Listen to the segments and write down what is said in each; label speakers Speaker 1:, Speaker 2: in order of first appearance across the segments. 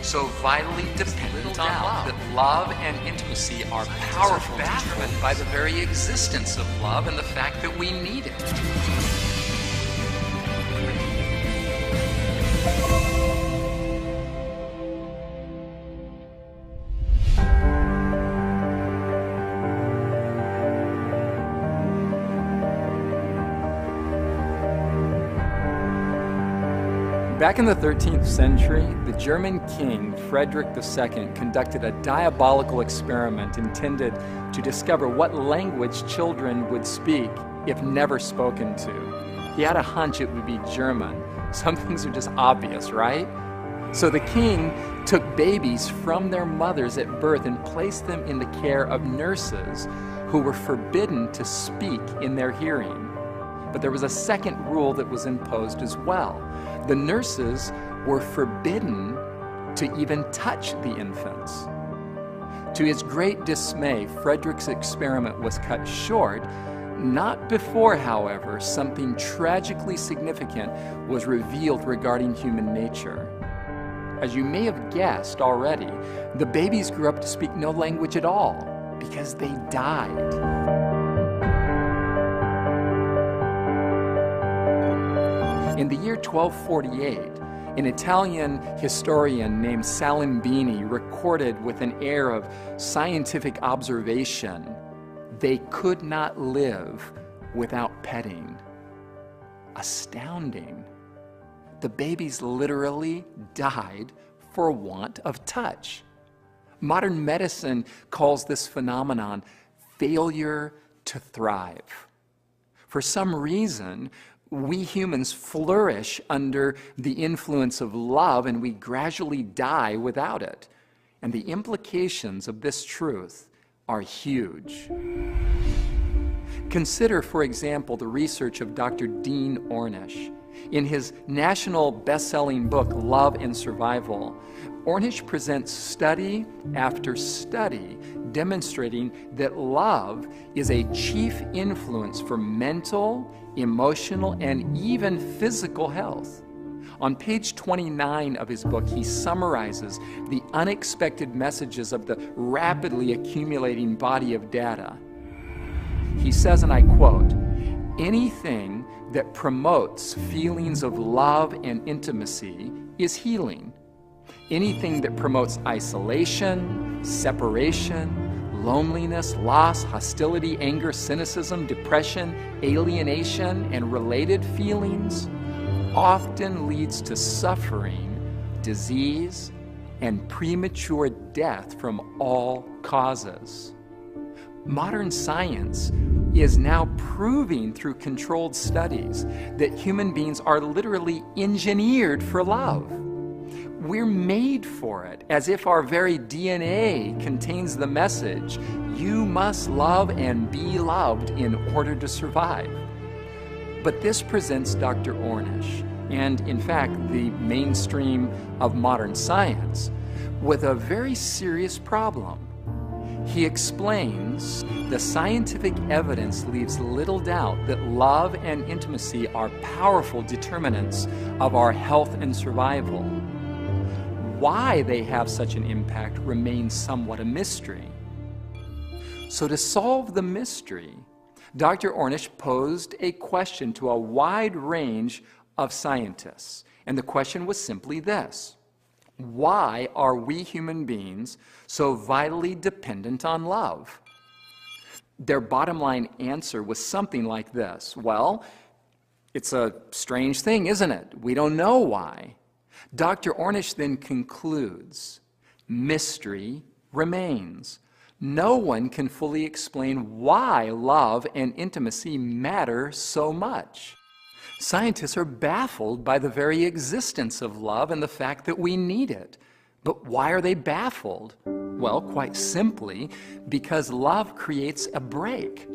Speaker 1: so vitally dependent on love, that love and intimacy are powerful, determined by the very existence of love and the fact that we need it.
Speaker 2: Back in the 13th century, the German king, Frederick II, conducted a diabolical experiment intended to discover what language children would speak if never spoken to. He had a hunch it would be German. Some things are just obvious, right? So the king took babies from their mothers at birth and placed them in the care of nurses who were forbidden to speak in their hearing. But there was a second rule that was imposed as well. The nurses were forbidden to even touch the infants. To his great dismay, Frederick's experiment was cut short, not before, however, something tragically significant was revealed regarding human nature. As you may have guessed already, the babies grew up to speak no language at all because they died. In the year 1248, an Italian historian named Salimbeni recorded with an air of scientific observation, they could not live without petting. Astounding. The babies literally died for want of touch. Modern medicine calls this phenomenon failure to thrive. For some reason, we humans flourish under the influence of love and we gradually die without it. And the implications of this truth are huge. Consider, for example, the research of Dr. Dean Ornish. In his national best-selling book, Love and Survival, Ornish presents study after study demonstrating that love is a chief influence for mental, emotional, and even physical health. On page 29 of his book, he summarizes the unexpected messages of the rapidly accumulating body of data. He says, and I quote, "Anything that promotes feelings of love and intimacy is healing. Anything that promotes isolation, separation, loneliness, loss, hostility, anger, cynicism, depression, alienation, and related feelings often leads to suffering, disease, and premature death from all causes." Modern science is now proving through controlled studies that human beings are literally engineered for love. We're made for it, as if our very DNA contains the message, you must love and be loved in order to survive. But this presents Dr. Ornish, and in fact the mainstream of modern science, with a very serious problem. He explains the scientific evidence leaves little doubt that love and intimacy are powerful determinants of our health and survival. Why they have such an impact remains somewhat a mystery. So to solve the mystery, Dr. Ornish posed a question to a wide range of scientists. And the question was simply this: why are we human beings so vitally dependent on love? Their bottom line answer was something like this: well, it's a strange thing, isn't it? We don't know why. Dr. Ornish then concludes, mystery remains. No one can fully explain why love and intimacy matter so much. Scientists are baffled by the very existence of love and the fact that we need it. But why are they baffled? Well, quite simply, because love creates a break,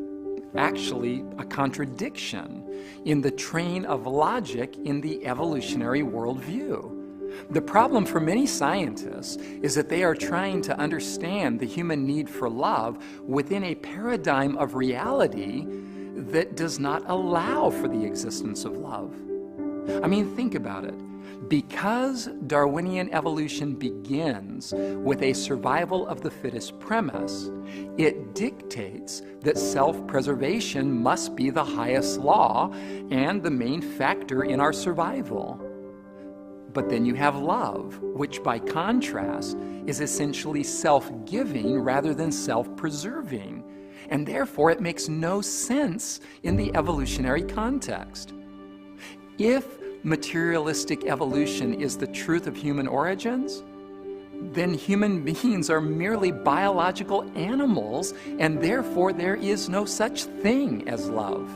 Speaker 2: actually a contradiction, in the train of logic in the evolutionary worldview. The problem for many scientists is that they are trying to understand the human need for love within a paradigm of reality that does not allow for the existence of love. I mean, think about it. Because Darwinian evolution begins with a survival of the fittest premise, it dictates that self-preservation must be the highest law and the main factor in our survival. But then you have love, which by contrast is essentially self-giving rather than self-preserving, and therefore it makes no sense in the evolutionary context. If materialistic evolution is the truth of human origins, then human beings are merely biological animals, and therefore there is no such thing as love.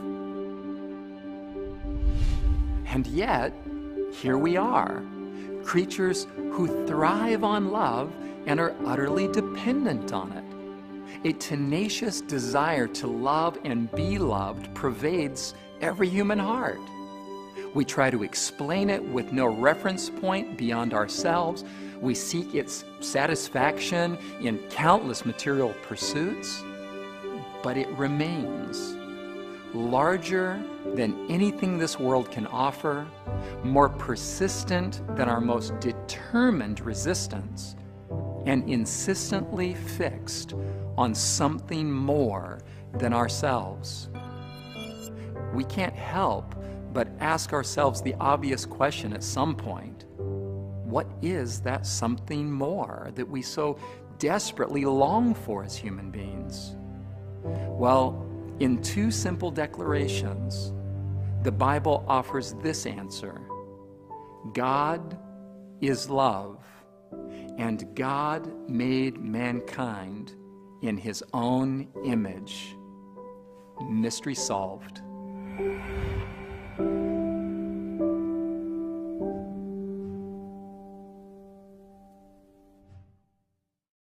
Speaker 2: And yet, here we are, creatures who thrive on love and are utterly dependent on it. A tenacious desire to love and be loved pervades every human heart. We try to explain it with no reference point beyond ourselves. We seek its satisfaction in countless material pursuits, but it remains larger than anything this world can offer, more persistent than our most determined resistance, and insistently fixed on something more than ourselves. We can't help but ask ourselves the obvious question at some point: what is that something more that we so desperately long for as human beings? Well, in two simple declarations, the Bible offers this answer: God is love, and God made mankind in His own image. Mystery solved.